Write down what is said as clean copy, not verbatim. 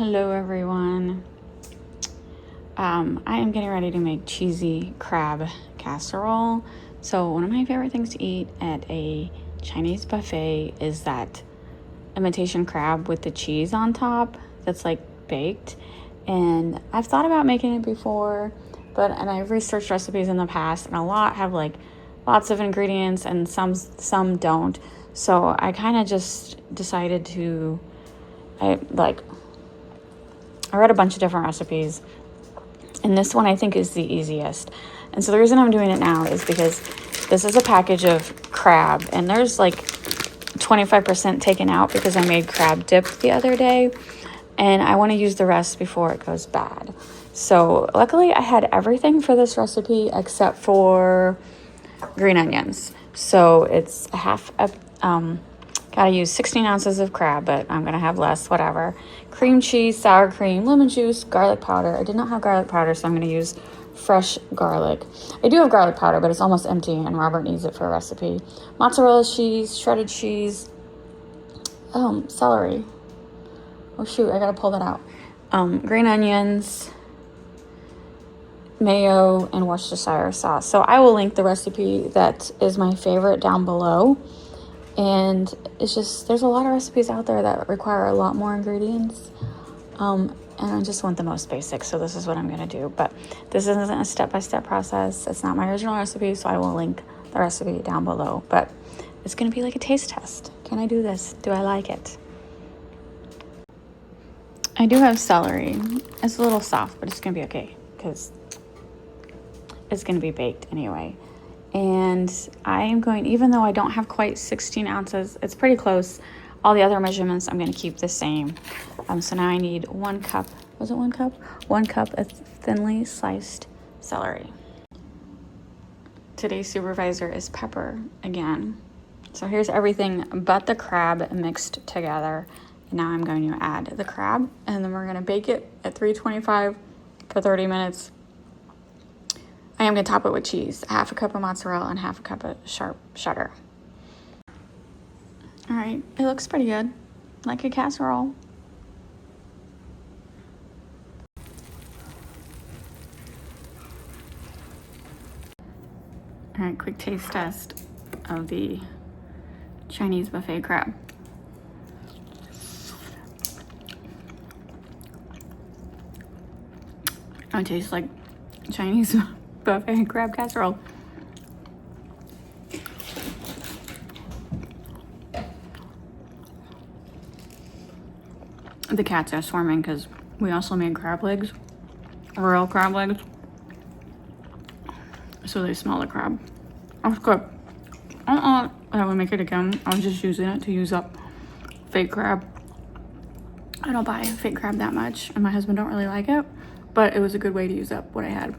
Hello everyone. I am getting ready to make cheesy crab casserole. So one of my favorite things to eat at a Chinese buffet is that imitation crab with the cheese on top that's like baked. And I've thought about making it before, and I've researched recipes in the past, and a lot have like lots of ingredients and some don't. So I kind of just decided to I read a bunch of different recipes, and this one I think is the easiest. And so the reason I'm doing it now is because this is a package of crab, and there's like 25% taken out because I made crab dip the other day, and I want to use the rest before it goes bad. So luckily I had everything for this recipe except for green onions. So it's gotta use 16 ounces of crab, but I'm gonna have less, whatever. Cream cheese, sour cream, lemon juice, garlic powder. I did not have garlic powder, so I'm gonna use fresh garlic. I do have garlic powder, but it's almost empty, and Robert needs it for a recipe. Mozzarella cheese, shredded cheese, celery. Oh shoot, I gotta pull that out. Green onions, mayo, and Worcestershire sauce. So I will link the recipe that is my favorite down below. And it's just, there's a lot of recipes out there that require a lot more ingredients. And I just want the most basic, so this is what I'm going to do. But this isn't a step-by-step process. It's not my original recipe, so I will link the recipe down below. But it's going to be like a taste test. Can I do this? Do I like it? I do have celery. It's a little soft, but it's going to be okay because it's going to be baked anyway. And I am going, even though I don't have quite 16 ounces, it's pretty close. All the other measurements I'm going to keep the same. So now I need 1 cup. Was it 1 cup? 1 cup of thinly sliced celery. Today's supervisor is Pepper again. So here's everything but the crab mixed together. And now I'm going to add the crab, and then we're going to bake it at 325 for 30 minutes. I am going to top it with cheese, 1/2 cup of mozzarella and 1/2 cup of sharp cheddar. All right, it looks pretty good, like a casserole. All right, quick taste test of the Chinese buffet crab. It tastes like Chinese buffet crab casserole. The cats are swarming because we also made crab legs, real crab legs, so they smell the crab. That's good. I would make it again. I was just using it to use up fake crab. I don't buy fake crab that much, and my husband don't really like it, but it was a good way to use up what I had.